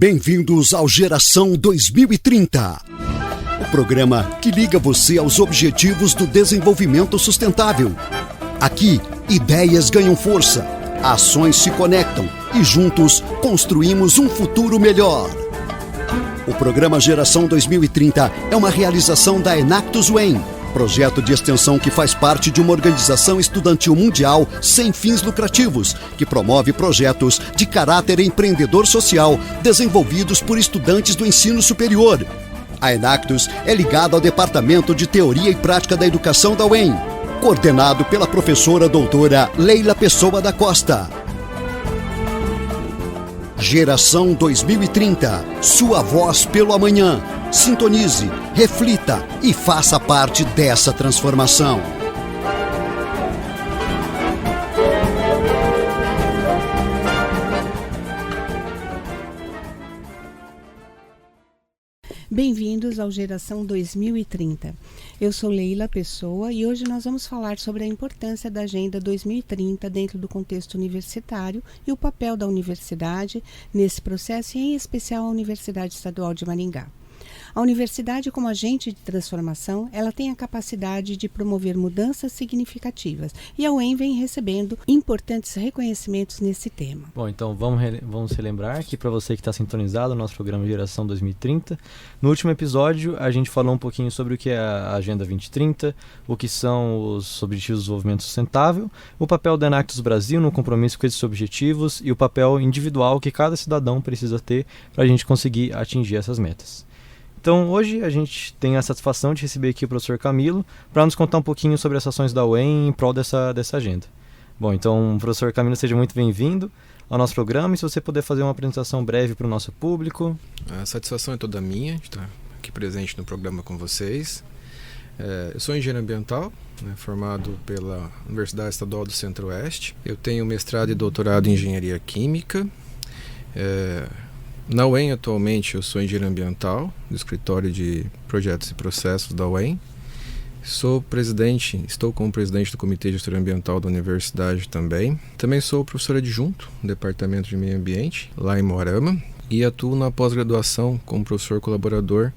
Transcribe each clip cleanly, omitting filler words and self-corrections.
Bem-vindos ao Geração 2030, o programa que liga você aos objetivos do desenvolvimento sustentável. Aqui, ideias ganham força, ações se conectam e juntos construímos um futuro melhor. O programa Geração 2030 é uma realização da Enactus UEM, projeto de extensão que faz parte de uma organização estudantil mundial sem fins lucrativos, que promove projetos de caráter empreendedor social desenvolvidos por estudantes do ensino superior. A Enactus é ligada ao Departamento de Teoria e Prática da Educação da UEM, coordenado pela professora doutora Leila Pessoa da Costa. Geração 2030, sua voz pelo amanhã. Sintonize, reflita e faça parte dessa transformação. Bem-vindos ao Geração 2030. Eu sou Leila Pessoa e hoje nós vamos falar sobre a importância da Agenda 2030 dentro do contexto universitário e o papel da universidade nesse processo, e em especial a Universidade Estadual de Maringá. A universidade, como agente de transformação, ela tem a capacidade de promover mudanças significativas, e a UEM vem recebendo importantes reconhecimentos nesse tema. Bom, então vamos relembrar que, para você que está sintonizado no nosso programa Geração 2030, no último episódio a gente falou um pouquinho sobre o que é a Agenda 2030, o que são os Objetivos de Desenvolvimento Sustentável, o papel da Enactus Brasil no compromisso com esses objetivos e o papel individual que cada cidadão precisa ter para a gente conseguir atingir essas metas. Então, hoje a gente tem a satisfação de receber aqui o professor Camilo para nos contar um pouquinho sobre as ações da UEM em prol dessa agenda. Bom, então, professor Camilo, seja muito bem-vindo ao nosso programa, e se você puder fazer uma apresentação breve para o nosso público. A satisfação é toda minha de estar aqui presente no programa com vocês. Eu sou engenheiro ambiental, formado pela Universidade Estadual do Centro-Oeste. Eu tenho mestrado e doutorado em engenharia química. Na UEM, atualmente, eu sou engenheiro ambiental do escritório de projetos e processos da UEM. Estou como presidente do Comitê de Gestão Ambiental da Universidade também. Também sou professor adjunto no Departamento de Meio Ambiente, lá em Moarama, e atuo na pós-graduação como professor colaborador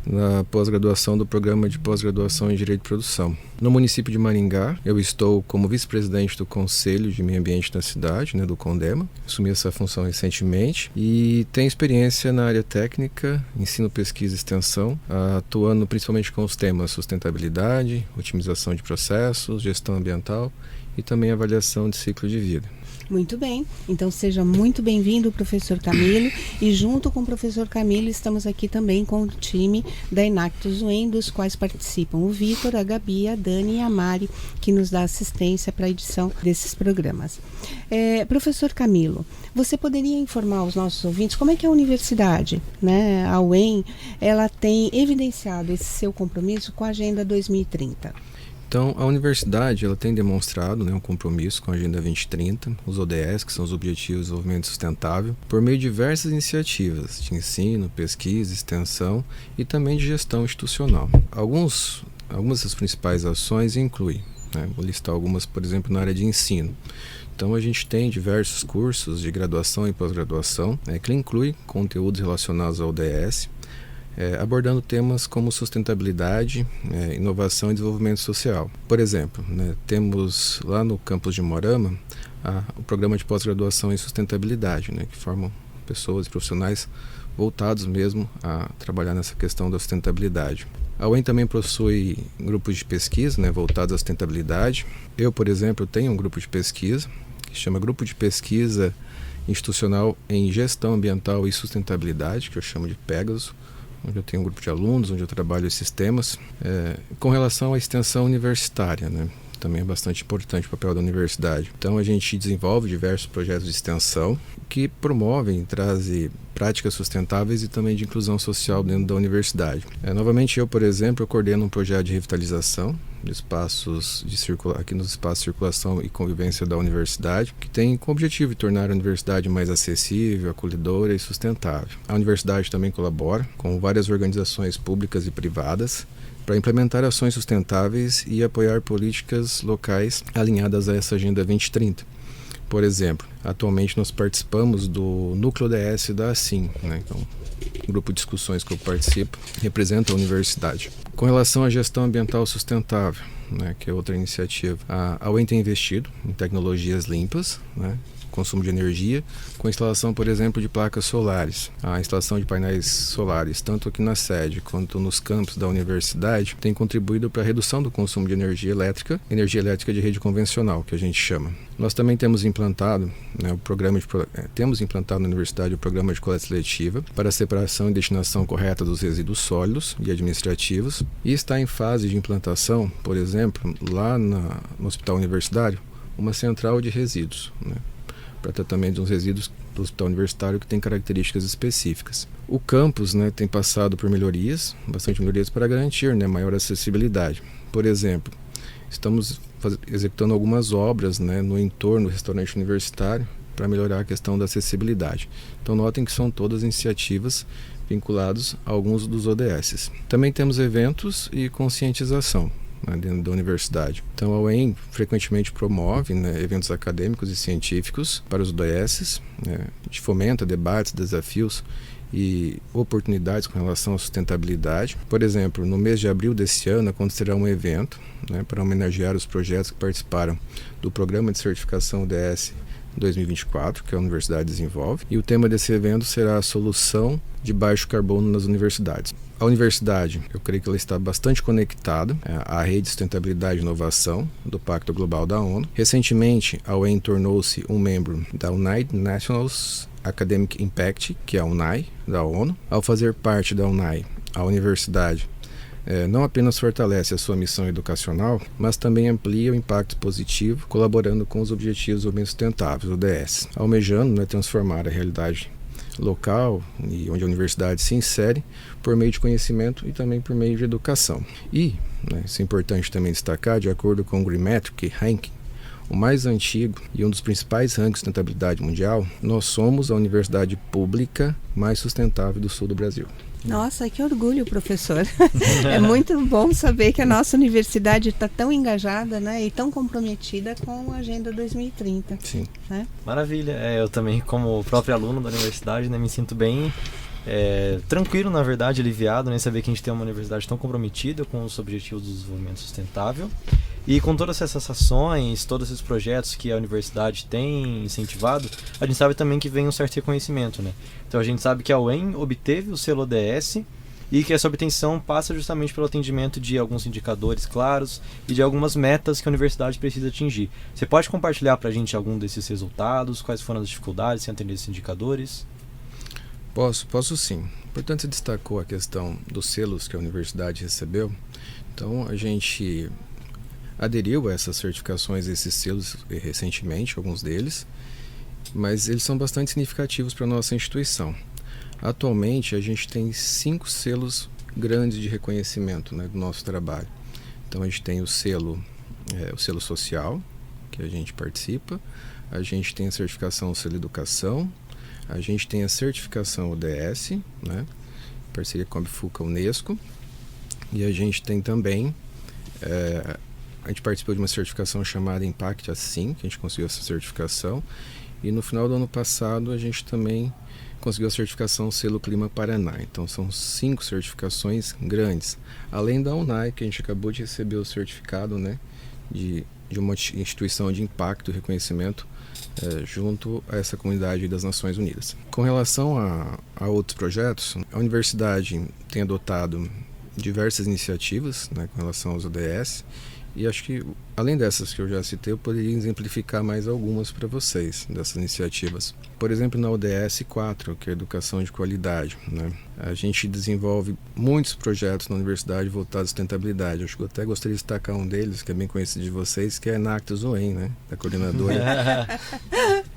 na pós-graduação do Programa de Pós-Graduação em Direito de Produção. No município de Maringá, eu estou como vice-presidente do Conselho de Meio Ambiente da cidade, do CONDEMA. Assumi essa função recentemente e tenho experiência na área técnica, ensino, pesquisa e extensão, atuando principalmente com os temas sustentabilidade, otimização de processos, gestão ambiental e também avaliação de ciclo de vida. Muito bem, então seja muito bem-vindo, professor Camilo, e junto com o professor Camilo estamos aqui também com o time da Enactus UEM, dos quais participam o Vitor, a Gabi, a Dani e a Mari, que nos dá assistência para a edição desses programas. Professor Camilo, você poderia informar aos nossos ouvintes como é que a universidade, a UEM, ela tem evidenciado esse seu compromisso com a Agenda 2030? Então, a universidade ela tem demonstrado um compromisso com a Agenda 2030, os ODS, que são os Objetivos de Desenvolvimento Sustentável, por meio de diversas iniciativas de ensino, pesquisa, extensão e também de gestão institucional. Algumas das principais ações incluem, vou listar algumas, por exemplo, na área de ensino. Então, a gente tem diversos cursos de graduação e pós-graduação, que incluem conteúdos relacionados ao ODS, abordando temas como sustentabilidade, inovação e desenvolvimento social. Por exemplo, temos lá no campus de Moarama o programa de pós-graduação em sustentabilidade, que formam pessoas e profissionais voltados mesmo a trabalhar nessa questão da sustentabilidade. A UEM também possui grupos de pesquisa voltados à sustentabilidade. Eu, por exemplo, tenho um grupo de pesquisa que se chama Grupo de Pesquisa Institucional em Gestão Ambiental e Sustentabilidade, que eu chamo de Pegasus, onde eu tenho um grupo de alunos, onde eu trabalho esses temas. Com relação à extensão universitária, também é bastante importante o papel da universidade. Então, a gente desenvolve diversos projetos de extensão que promovem e trazem práticas sustentáveis e também de inclusão social dentro da universidade. Novamente, eu, por exemplo, coordeno um projeto de revitalização de espaços aqui nos espaços de circulação e convivência da universidade, que tem como objetivo tornar a universidade mais acessível, acolhedora e sustentável. A universidade também colabora com várias organizações públicas e privadas para implementar ações sustentáveis e apoiar políticas locais alinhadas a essa Agenda 2030. Por exemplo, atualmente nós participamos do Núcleo ODS da ASSIM, né? Então, o grupo de discussões que eu participo representa a universidade. Com relação à gestão ambiental sustentável, né, que é outra iniciativa, a UEM tem investido em tecnologias limpas, né, consumo de energia, com a instalação, por exemplo, de placas solares. A instalação de painéis solares, tanto aqui na sede quanto nos campos da universidade, tem contribuído para a redução do consumo de energia elétrica de rede convencional, que a gente chama. Nós também temos implantado, né, na universidade o programa de coleta seletiva para a separação e destinação correta dos resíduos sólidos e administrativos, e está em fase de implantação, por exemplo, lá no Hospital Universitário, uma central de resíduos, né, para tratamento de uns resíduos do Hospital Universitário que tem características específicas. O campus, né, tem passado por bastante melhorias para garantir, né, maior acessibilidade. Por exemplo, estamos executando algumas obras, né, no entorno do restaurante universitário para melhorar a questão da acessibilidade. Então notem que são todas iniciativas vinculadas a alguns dos ODS. Também temos eventos e conscientização, né, dentro da universidade. Então a UEM frequentemente promove, né, eventos acadêmicos e científicos para os ODS, né, fomenta debates, desafios e oportunidades com relação à sustentabilidade. Por exemplo, no mês de abril desse ano acontecerá um evento, né, para homenagear os projetos que participaram do Programa de Certificação ODS 2024, que a universidade desenvolve, e o tema desse evento será a solução de baixo carbono nas universidades. A universidade, eu creio que ela está bastante conectada à Rede de Sustentabilidade e Inovação do Pacto Global da ONU. Recentemente, a UEM tornou-se um membro da United Nations Academic Impact, que é a UNAI, da ONU. Ao fazer parte da UNAI, a universidade não apenas fortalece a sua missão educacional, mas também amplia o impacto positivo, colaborando com os Objetivos de Desenvolvimento Sustentável, ODS, almejando, né, transformar a realidade local e onde a universidade se insere por meio de conhecimento e também por meio de educação. E, né, isso é importante também destacar, de acordo com o Greenmetric Ranking, o mais antigo e um dos principais rankings de sustentabilidade mundial, nós somos a universidade pública mais sustentável do sul do Brasil. Nossa, que orgulho, professor. É muito bom saber que a nossa universidade está tão engajada, né, e tão comprometida com a Agenda 2030. Sim. Né? Maravilha. Eu também, como próprio aluno da universidade, né, me sinto bem tranquilo, na verdade, aliviado, né, saber que a gente tem uma universidade tão comprometida com os objetivos do desenvolvimento sustentável. E com todas essas ações, todos esses projetos que a universidade tem incentivado, a gente sabe também que vem um certo reconhecimento, né? Então a gente sabe que a UEM obteve o selo ODS e que essa obtenção passa justamente pelo atendimento de alguns indicadores claros e de algumas metas que a universidade precisa atingir. Você pode compartilhar para a gente algum desses resultados? Quais foram as dificuldades em atender esses indicadores? Posso sim. Portanto, você destacou a questão dos selos que a universidade recebeu. Então a gente aderiu a essas certificações, esses selos recentemente, alguns deles, mas eles são bastante significativos para a nossa instituição. Atualmente a gente tem 5 selos grandes de reconhecimento, né, do nosso trabalho. Então a gente tem o selo social, que a gente participa, a gente tem a certificação o selo educação, a gente tem a certificação ODS, né, parceria com a Bifuca Unesco, e a gente tem também a gente participou de uma certificação chamada Impact Assim, que a gente conseguiu essa certificação. E no final do ano passado a gente também conseguiu a certificação Selo Clima Paraná. Então são 5 certificações grandes. Além da UNAI, que a gente acabou de receber o certificado, né, de uma instituição de impacto e reconhecimento junto a essa comunidade das Nações Unidas. Com relação a outros projetos, a universidade tem adotado diversas iniciativas, né, com relação aos ODS. E acho que, além dessas que eu já citei, eu poderia exemplificar mais algumas para vocês, dessas iniciativas. Por exemplo, na ODS 4, que é a Educação de Qualidade, né? A gente desenvolve muitos projetos na universidade voltados à sustentabilidade. Eu até gostaria de destacar um deles, que é bem conhecido de vocês, que é a Enactus UEM, né? Da coordenadora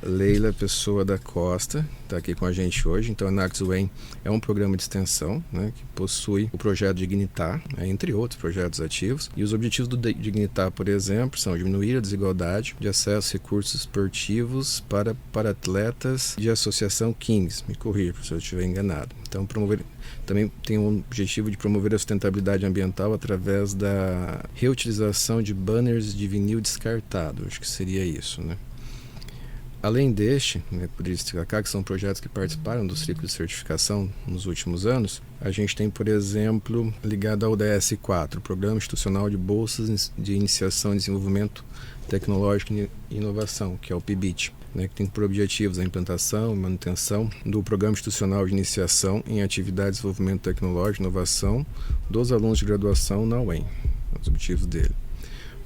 Leila Pessoa da Costa, está aqui com a gente hoje. Então, a Enactus UEM é um programa de extensão, né, que possui o projeto Dignitar, entre outros projetos ativos. E os objetivos do Dignitar, por exemplo, são diminuir a desigualdade de acesso a recursos esportivos para atletas de associação Kings. Me corrija se eu estiver enganado. Então, também tem o objetivo de promover a sustentabilidade ambiental através da reutilização de banners de vinil descartado. Acho que seria isso, né? Além deste, né, por destacar que são projetos que participaram do ciclo de certificação nos últimos anos, a gente tem, por exemplo, ligado ao ODS 4, Programa Institucional de Bolsas de Iniciação e Desenvolvimento Tecnológico e Inovação, que é o PIBIT, né, que tem por objetivos a implantação e manutenção do Programa Institucional de Iniciação em Atividades de Desenvolvimento Tecnológico e Inovação dos alunos de graduação na UEM, os objetivos dele.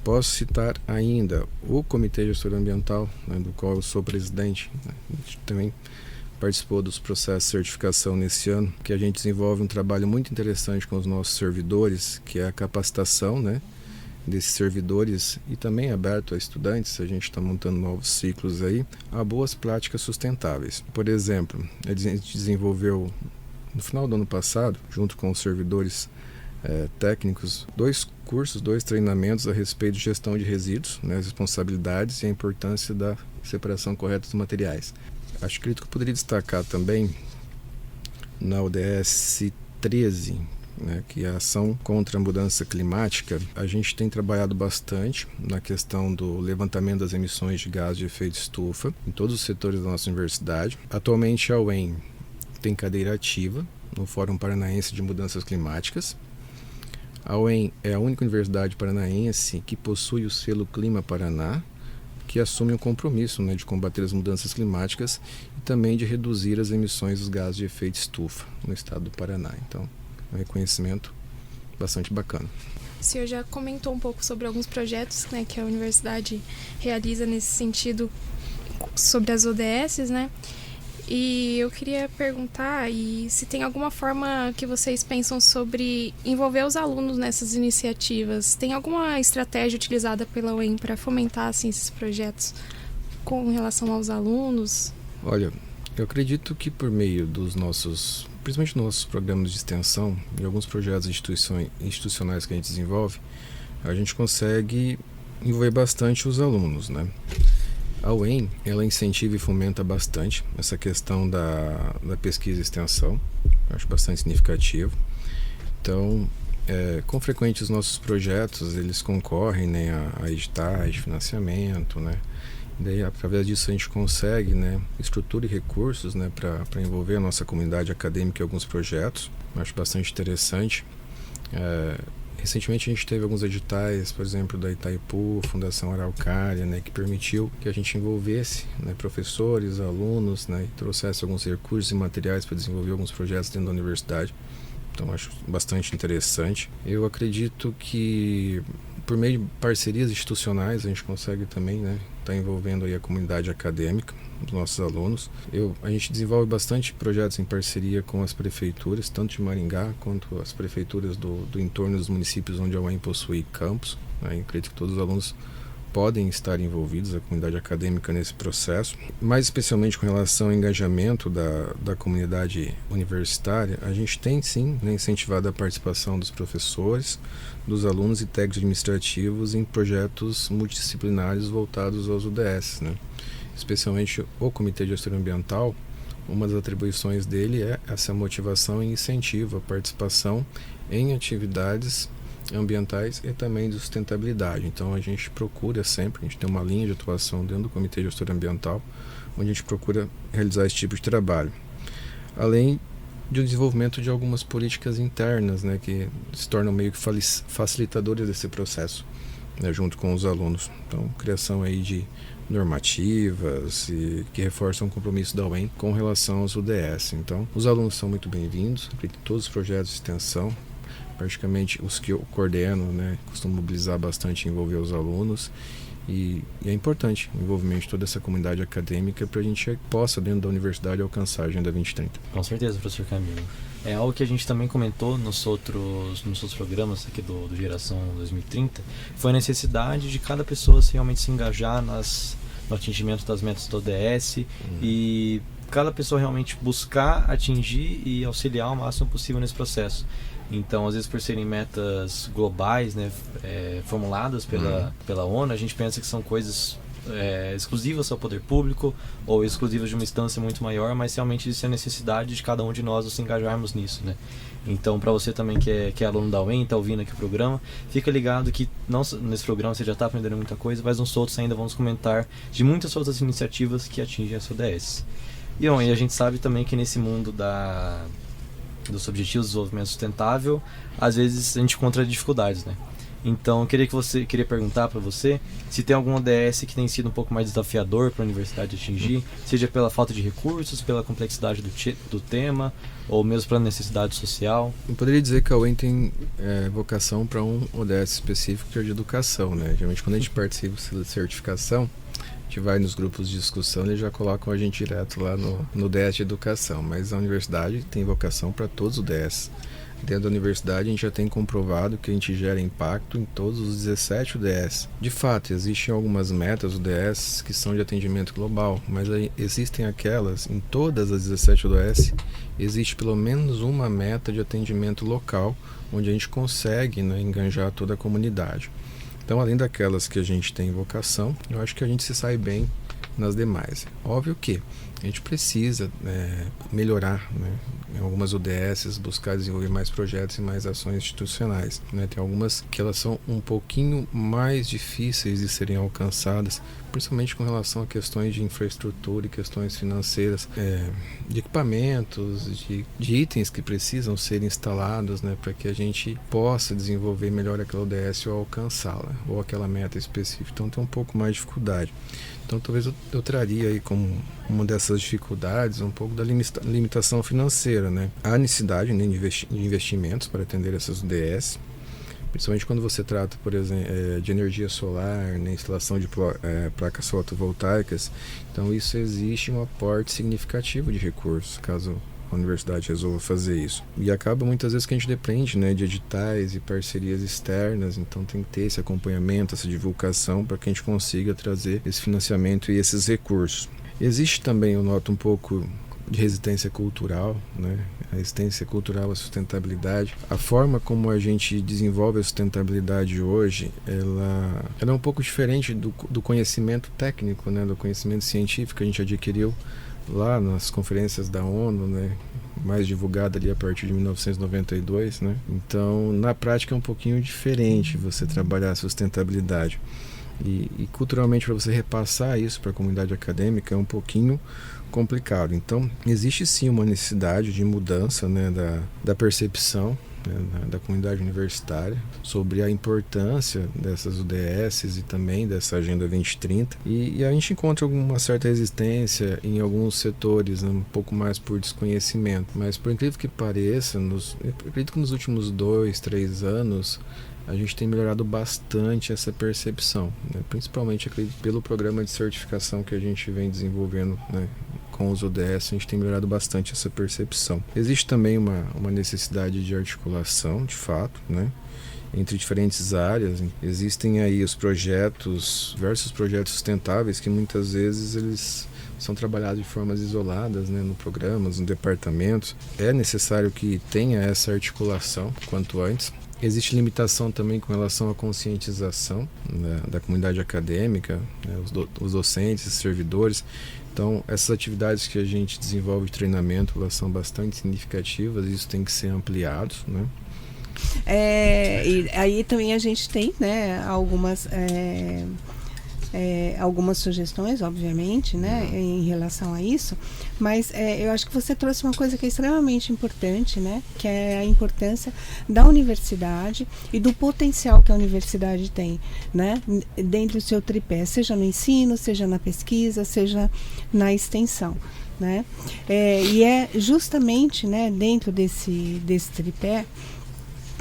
Posso citar ainda o Comitê Gestor Ambiental, né, do qual eu sou presidente, né, a gente também participou dos processos de certificação nesse ano, que a gente desenvolve um trabalho muito interessante com os nossos servidores, que é a capacitação, né, desses servidores e também aberto a estudantes. A gente está montando novos ciclos aí, a boas práticas sustentáveis. Por exemplo, a gente desenvolveu no final do ano passado, junto com os servidores técnicos, 2 cursos, 2 treinamentos a respeito de gestão de resíduos, né, as responsabilidades e a importância da separação correta dos materiais. Acho que eu poderia destacar também na ODS 13, né, que é a ação contra a mudança climática. A gente tem trabalhado bastante na questão do levantamento das emissões de gás de efeito estufa em todos os setores da nossa universidade. Atualmente a UEM tem cadeira ativa no Fórum Paranaense de Mudanças Climáticas. A UEM é a única universidade paranaense que possui o selo Clima Paraná, que assume o compromisso, né, de combater as mudanças climáticas e também de reduzir as emissões dos gases de efeito estufa no estado do Paraná. Então, é um reconhecimento bastante bacana. O senhor já comentou um pouco sobre alguns projetos, né, que a universidade realiza nesse sentido sobre as ODS, né? E eu queria perguntar se tem alguma forma que vocês pensam sobre envolver os alunos nessas iniciativas. Tem alguma estratégia utilizada pela UEM para fomentar assim, esses projetos com relação aos alunos? Olha, eu acredito que por meio dos nossos, principalmente nossos programas de extensão e alguns projetos institucionais que a gente desenvolve, a gente consegue envolver bastante os alunos, né? A UEM, ela incentiva e fomenta bastante essa questão da pesquisa e extensão, eu acho bastante significativo. Então, com frequência os nossos projetos, eles concorrem, né, a editais de financiamento, né? E daí, através disso, a gente consegue, né, estrutura e recursos, né, para envolver a nossa comunidade acadêmica em alguns projetos. Eu acho bastante interessante. Recentemente a gente teve alguns editais, por exemplo, da Itaipu, Fundação Araucária, né, que permitiu que a gente envolvesse, né, professores, alunos, né, e trouxesse alguns recursos e materiais para desenvolver alguns projetos dentro da universidade. Então acho bastante interessante. Eu acredito que por meio de parcerias institucionais a gente consegue também, né, estar envolvendo aí a comunidade acadêmica, os nossos alunos. A gente desenvolve bastante projetos em parceria com as prefeituras, tanto de Maringá quanto as prefeituras do entorno dos municípios onde a UEM possui campus, né. Eu acredito que todos os alunos podem estar envolvidos, a comunidade acadêmica, nesse processo. Mais especialmente com relação ao engajamento da comunidade universitária, a gente tem sim, né, incentivado a participação dos professores, dos alunos e técnicos administrativos em projetos multidisciplinares voltados aos UDS, né? Especialmente o Comitê Gestor Ambiental, uma das atribuições dele é essa motivação e incentivo à participação em atividades ambientais e também de sustentabilidade. Então a gente procura sempre, a gente tem uma linha de atuação dentro do Comitê Gestor Ambiental, onde a gente procura realizar esse tipo de trabalho. Além do desenvolvimento de algumas políticas internas, né, que se tornam meio que facilitadores desse processo, né, junto com os alunos. Então, criação aí de normativas e que reforçam o compromisso da UEM com relação aos UDS. Então, os alunos são muito bem-vindos, todos os projetos de extensão, praticamente os que eu coordeno, né, costumo mobilizar bastante e envolver os alunos. E é importante o envolvimento de toda essa comunidade acadêmica para a gente possa, dentro da universidade, alcançar a Agenda 2030. Com certeza, professor Camilo. É algo que a gente também comentou nos outros programas aqui do Geração 2030, foi a necessidade de cada pessoa realmente se engajar no atingimento das metas do ODS e cada pessoa realmente buscar atingir e auxiliar o máximo possível nesse processo. Então, às vezes, por serem metas globais, né, formuladas pela ONU, a gente pensa que são coisas exclusivas ao poder público ou exclusivas de uma instância muito maior, mas realmente existe a necessidade de cada um de nós nos engajarmos nisso, né? Então, para você também que é aluno da UEM, está ouvindo aqui o programa, fica ligado que nesse programa você já está aprendendo muita coisa, mas uns outros ainda vamos comentar de muitas outras iniciativas que atingem as ODS. E a gente sabe também que nesse mundo dos Objetivos de Desenvolvimento Sustentável, às vezes a gente encontra dificuldades, né? Então, eu queria perguntar para você se tem algum ODS que tem sido um pouco mais desafiador para a universidade atingir, seja pela falta de recursos, pela complexidade do tema, ou mesmo pela necessidade social. Eu poderia dizer que a UEM tem vocação para um ODS específico, que é de educação, né? Geralmente, quando a gente participa da certificação, a gente vai nos grupos de discussão e eles já colocam a gente direto lá no DS de educação, mas a universidade tem vocação para todos os DS. Dentro da universidade a gente já tem comprovado que a gente gera impacto em todos os 17 UDS. De fato, existem algumas metas UDS que são de atendimento global, mas existem aquelas, em todas as 17 UDS, existe pelo menos uma meta de atendimento local, onde a gente consegue, né, enganjar toda a comunidade. Então, além daquelas que a gente tem vocação, eu acho que a gente se sai bem nas demais. Óbvio que a gente precisa melhorar, né, em algumas UDSs, buscar desenvolver mais projetos e mais ações institucionais, né? Tem algumas que elas são um pouquinho mais difíceis de serem alcançadas, principalmente com relação a questões de infraestrutura e questões financeiras, de equipamentos, de itens que precisam ser instalados, né, para que a gente possa desenvolver melhor aquela ODS ou alcançá-la, ou aquela meta específica. Então tem um pouco mais de dificuldade. Então talvez eu traria aí como uma dessas dificuldades um pouco da limitação financeira, né? Há necessidade, né, de investimentos para atender essas UDS, principalmente quando você trata, por exemplo, de energia solar, né, instalação de placas fotovoltaicas. Então isso existe um aporte significativo de recursos, caso a universidade resolva fazer isso. E acaba muitas vezes que a gente depende, né, de editais e parcerias externas, então tem que ter esse acompanhamento, essa divulgação para que a gente consiga trazer esse financiamento e esses recursos. Existe também, eu noto, um pouco de resistência cultural, né? A resistência cultural à sustentabilidade. A forma como a gente desenvolve a sustentabilidade hoje, ela é um pouco diferente do conhecimento técnico, né? Do conhecimento científico que a gente adquiriu lá nas conferências da ONU, né, mais divulgada ali a partir de 1992, né? Então, na prática é um pouquinho diferente você trabalhar a sustentabilidade. E culturalmente, para você repassar isso para a comunidade acadêmica é um pouquinho complicado. Então, existe sim uma necessidade de mudança, né, da percepção, né, da comunidade universitária sobre a importância dessas UDSs e também dessa Agenda 2030. E a gente encontra uma certa resistência em alguns setores, né, um pouco mais por desconhecimento. Mas, por incrível que pareça, eu acredito que nos últimos 2-3 anos a gente tem melhorado bastante essa percepção, né? Principalmente, acredito, pelo programa de certificação que a gente vem desenvolvendo, né, com os ODS, a gente tem melhorado bastante essa percepção. Existe também uma necessidade de articulação, de fato, né, entre diferentes áreas. Existem aí os projetos, diversos projetos sustentáveis que muitas vezes eles são trabalhados de formas isoladas, né, no programas, no departamentos. É necessário que tenha essa articulação quanto antes. Existe limitação também com relação à conscientização, né, da comunidade acadêmica, né, os docentes, os servidores. Então, essas atividades que a gente desenvolve de treinamento, elas são bastante significativas e isso tem que ser ampliado, né? E aí também a gente tem, né, algumas sugestões, obviamente, né, em relação a isso, mas eu acho que você trouxe uma coisa que é extremamente importante, né, que é a importância da universidade e do potencial que a universidade tem, né, dentro do seu tripé, seja no ensino, seja na pesquisa, seja na extensão, né, e é justamente, né, dentro desse tripé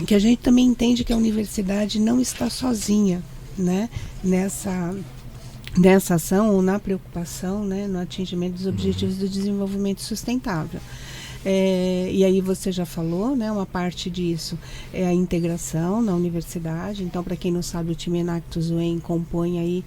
que a gente também entende que a universidade não está sozinha, né, nessa ação ou na preocupação, né, no atingimento dos objetivos do desenvolvimento sustentável. E aí você já falou, né, uma parte disso é a integração na universidade. Então, para quem não sabe, o time Enactus UEM compõe aí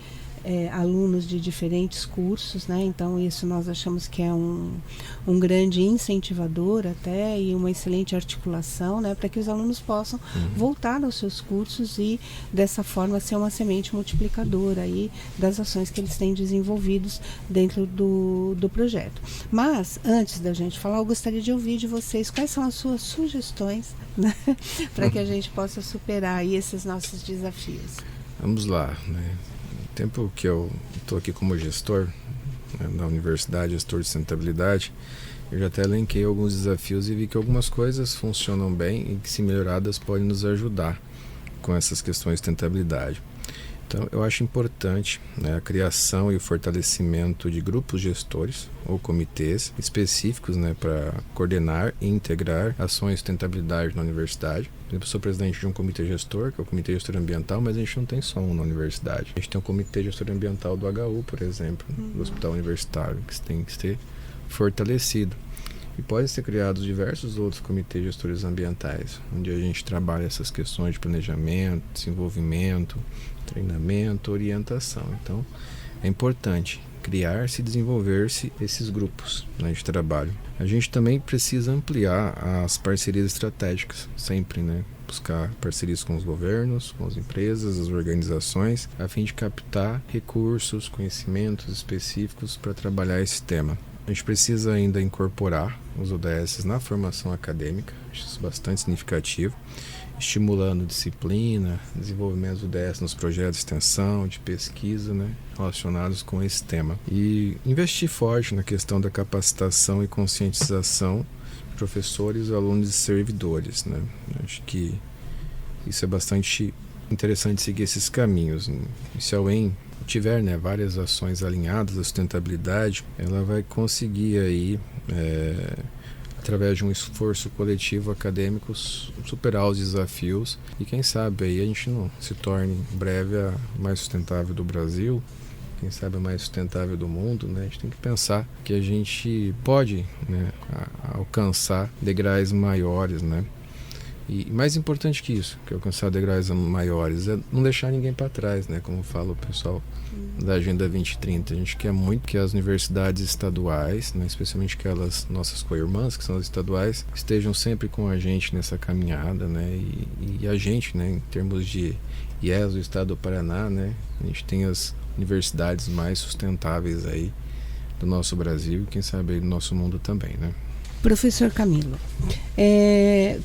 alunos de diferentes cursos, né? Então isso nós achamos que é um grande incentivador até e uma excelente articulação, né? Para que os alunos possam voltar aos seus cursos e dessa forma ser uma semente multiplicadora aí das ações que eles têm desenvolvidos dentro do projeto. Mas antes da gente falar, eu gostaria de ouvir de vocês quais são as suas sugestões, né? Para que a gente possa superar aí esses nossos desafios. Vamos lá, né? No tempo que eu estou aqui como gestor, né, na universidade, gestor de sustentabilidade, eu já até elenquei alguns desafios e vi que algumas coisas funcionam bem e que, se melhoradas, podem nos ajudar com essas questões de sustentabilidade. Então, eu acho importante, né, a criação e o fortalecimento de grupos gestores ou comitês específicos, né, para coordenar e integrar ações de sustentabilidade na universidade. Eu sou presidente de um comitê gestor, que é o Comitê Gestor Ambiental, mas a gente não tem só um na universidade. A gente tem um Comitê Gestor Ambiental do HU, por exemplo, do Hospital Universitário, que tem que ser fortalecido. E podem ser criados diversos outros comitês gestores ambientais, onde a gente trabalha essas questões de planejamento, desenvolvimento, treinamento, orientação. Então, é importante criar-se e desenvolver-se esses grupos, né, de trabalho. A gente também precisa ampliar as parcerias estratégicas, sempre, né? Buscar parcerias com os governos, com as empresas, as organizações, a fim de captar recursos, conhecimentos específicos para trabalhar esse tema. A gente precisa ainda incorporar os ODS na formação acadêmica, acho isso bastante significativo, estimulando disciplina, desenvolvimento dos ODS nos projetos de extensão, de pesquisa, né, relacionados com esse tema. E investir forte na questão da capacitação e conscientização de professores, alunos e servidores, né? Acho que isso é bastante interessante seguir esses caminhos. E se a UEM tiver, né, várias ações alinhadas à sustentabilidade, ela vai conseguir aí, através de um esforço coletivo acadêmico, superar os desafios e quem sabe aí a gente não se torne em breve a mais sustentável do Brasil, quem sabe a mais sustentável do mundo, né? A gente tem que pensar que a gente pode, né, alcançar degraus maiores, né? E mais importante que isso, que alcançar degraus maiores, é não deixar ninguém para trás, né? Como fala o pessoal da Agenda 2030. A gente quer muito que as universidades estaduais, né, especialmente aquelas nossas co-irmãs, que são as estaduais, estejam sempre com a gente nessa caminhada, né? E a gente, né, em termos de IES, o estado do Paraná, né, a gente tem as universidades mais sustentáveis aí do nosso Brasil e quem sabe aí do nosso mundo também, né? Professor Camilo,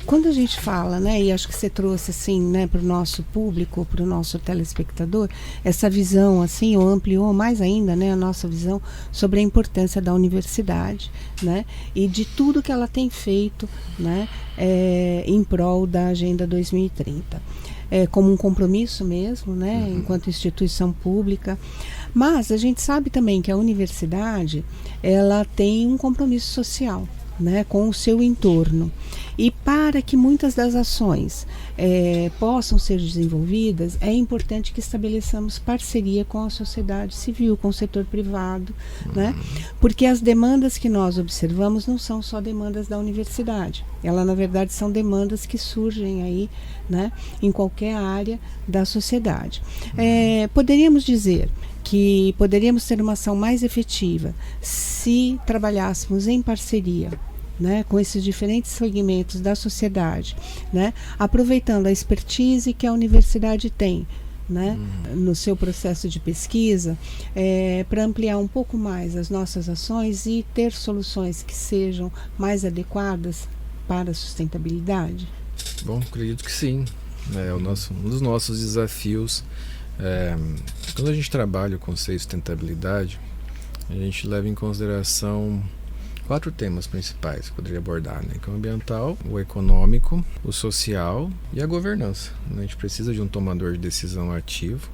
quando a gente fala, né, e acho que você trouxe assim, né, para o nosso público, para o nosso telespectador, essa visão assim, ou ampliou mais ainda, né, a nossa visão sobre a importância da universidade, né, e de tudo que ela tem feito, né, em prol da Agenda 2030. Como um compromisso mesmo, né, enquanto instituição pública. Mas a gente sabe também que a universidade, ela tem um compromisso social, né, com o seu entorno. E para que muitas das ações possam ser desenvolvidas, é importante que estabeleçamos parceria com a sociedade civil, com o setor privado, né? Porque as demandas que nós observamos não são só demandas da universidade. Elas, na verdade, são demandas que surgem aí, né, em qualquer área da sociedade. Poderíamos dizer que poderíamos ter uma ação mais efetiva se trabalhássemos em parceria, né, com esses diferentes segmentos da sociedade, né, aproveitando a expertise que a universidade tem, né, no seu processo de pesquisa, para ampliar um pouco mais as nossas ações e ter soluções que sejam mais adequadas para a sustentabilidade? Bom, acredito que sim. Um dos nossos desafios, quando a gente trabalha o conceito de sustentabilidade, a gente leva em consideração 4 temas principais que eu poderia abordar, né? Que é o ambiental, o econômico, o social e a governança. A gente precisa de um tomador de decisão ativo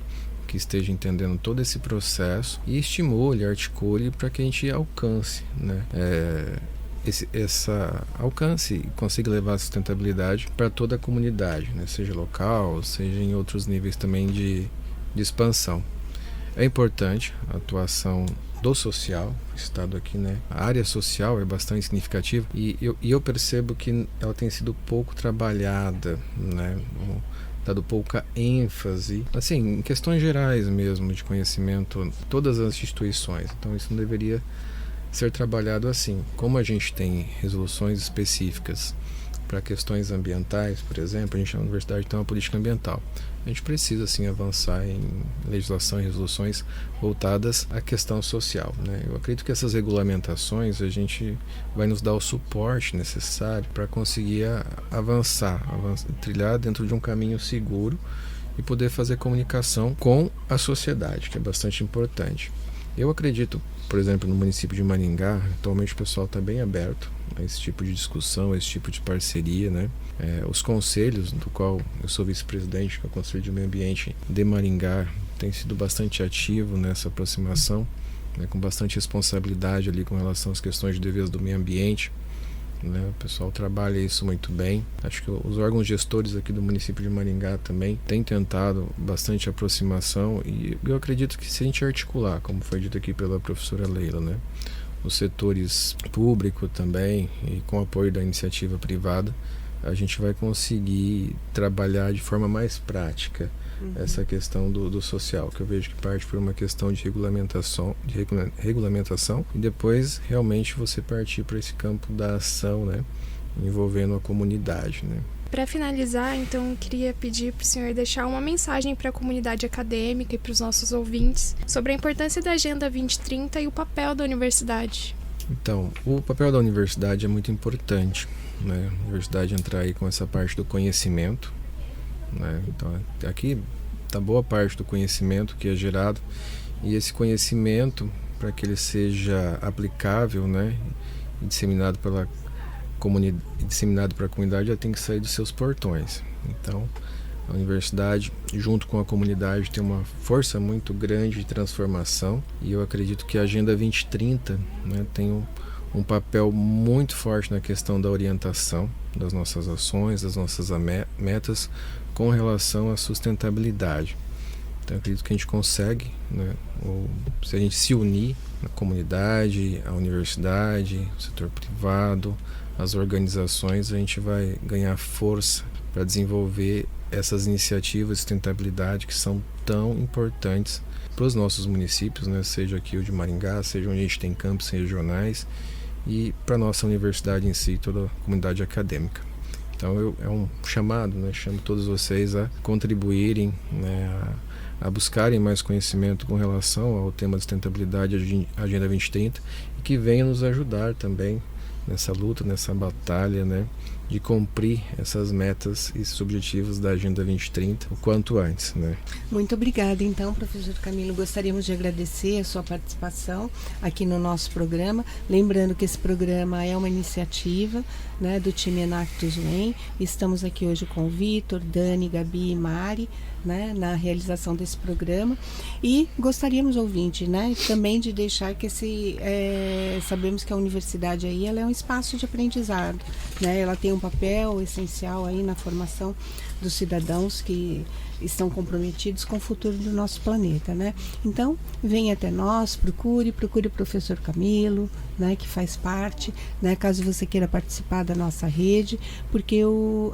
que esteja entendendo todo esse processo e estimule, articule para que a gente alcance, né, alcance e consiga levar a sustentabilidade para toda a comunidade, né? Seja local, seja em outros níveis também de expansão. É importante a atuação do social, citado aqui, né? A área social é bastante significativa e eu percebo que ela tem sido pouco trabalhada, né, dado pouca ênfase, assim, em questões gerais mesmo, de conhecimento, todas as instituições. Então isso não deveria ser trabalhado assim. Como a gente tem resoluções específicas para questões ambientais, por exemplo, a gente na universidade tem uma política ambiental. A gente precisa, sim, avançar em legislação e resoluções voltadas à questão social, né? Eu acredito que essas regulamentações a gente vai nos dar o suporte necessário para conseguir avançar, trilhar dentro de um caminho seguro e poder fazer comunicação com a sociedade, que é bastante importante. Eu acredito, por exemplo, no município de Maringá, atualmente o pessoal está bem aberto a esse tipo de discussão, a esse tipo de parceria, né? Os conselhos, do qual eu sou vice-presidente, que é o Conselho de Meio Ambiente de Maringá, tem sido bastante ativo nessa aproximação, né, com bastante responsabilidade ali com relação às questões de defesa do meio ambiente, né? O pessoal trabalha isso muito bem. Acho que os órgãos gestores aqui do município de Maringá também têm tentado bastante aproximação, e eu acredito que se a gente articular, como foi dito aqui pela professora Leila, né, os setores público também, e com o apoio da iniciativa privada, a gente vai conseguir trabalhar de forma mais prática essa questão do social, que eu vejo que parte por uma questão de regulamentação e depois realmente você partir para esse campo da ação, né, envolvendo a comunidade, né. Para finalizar, então, eu queria pedir para o senhor deixar uma mensagem para a comunidade acadêmica e para os nossos ouvintes sobre a importância da Agenda 2030 e o papel da universidade. Então, o papel da universidade é muito importante, né? A universidade entrar aí com essa parte do conhecimento, né? Então, aqui está boa parte do conhecimento que é gerado, e esse conhecimento, para que ele seja aplicável, né, e disseminado pela comunidade, disseminado para a comunidade, já tem que sair dos seus portões. Então, a universidade, junto com a comunidade, tem uma força muito grande de transformação, e eu acredito que a Agenda 2030, né, tem um papel muito forte na questão da orientação das nossas ações, das nossas metas com relação à sustentabilidade. Então, eu acredito que a gente consegue, né, se a gente se unir, a comunidade, a universidade, o setor privado, as organizações, a gente vai ganhar força para desenvolver essas iniciativas de sustentabilidade que são tão importantes para os nossos municípios, né? Seja aqui o de Maringá, seja onde a gente tem campos regionais, e para a nossa universidade em si, toda a comunidade acadêmica. Então é um chamado, né? Chamo todos vocês a contribuírem, né? A buscarem mais conhecimento com relação ao tema de sustentabilidade, Agenda 2030, e que venha nos ajudar também nessa luta, nessa batalha, né, de cumprir essas metas e esses objetivos da Agenda 2030 o quanto antes, né? Muito obrigada, então, professor Camilo. Gostaríamos de agradecer a sua participação aqui no nosso programa. Lembrando que esse programa é uma iniciativa, né, do time Enactus UEM. Estamos aqui hoje com o Vitor, Dani, Gabi e Mari, né, na realização desse programa, e gostaríamos, ouvinte, né, também de deixar que sabemos que a universidade aí, ela é um espaço de aprendizado, né, ela tem um papel essencial aí na formação dos cidadãos que estão comprometidos com o futuro do nosso planeta, né? Então, venha até nós, procure o professor Camilo, né, que faz parte, né, caso você queira participar da nossa rede, porque o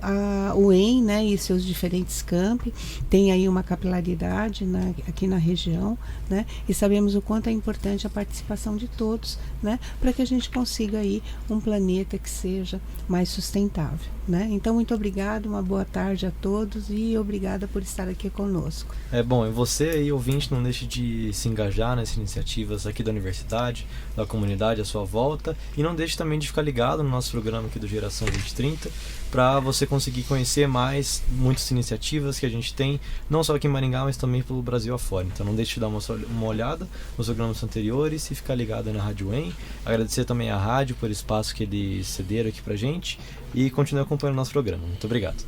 UEM, né, e seus diferentes campi tem aí uma capilaridade, né, aqui na região, né, e sabemos o quanto é importante a participação de todos, né, para que a gente consiga aí um planeta que seja mais sustentável, né? Então, muito obrigado, uma boa tarde a todos e obrigada por estar aqui conosco. Bom, e você aí, ouvinte, não deixe de se engajar nessas iniciativas aqui da universidade, da comunidade à sua volta, e não deixe também de ficar ligado no nosso programa aqui do Geração 2030, para você conseguir conhecer mais muitas iniciativas que a gente tem, não só aqui em Maringá, mas também pelo Brasil afora. Então não deixe de dar uma olhada nos programas anteriores e ficar ligado aí na Rádio UEM. Agradecer também à rádio por espaço que eles cederam aqui pra gente, e continue acompanhando o nosso programa. Muito obrigado.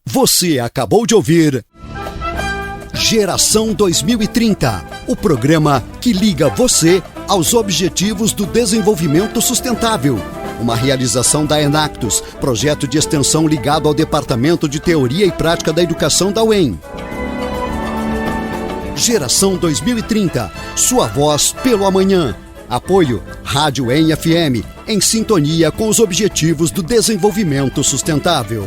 Você acabou de ouvir Geração 2030, o programa que liga você aos Objetivos do Desenvolvimento Sustentável. Uma realização da Enactus, projeto de extensão ligado ao Departamento de Teoria e Prática da Educação da UEM. Geração 2030, sua voz pelo amanhã. Apoio Rádio UEM FM, em sintonia com os Objetivos do Desenvolvimento Sustentável.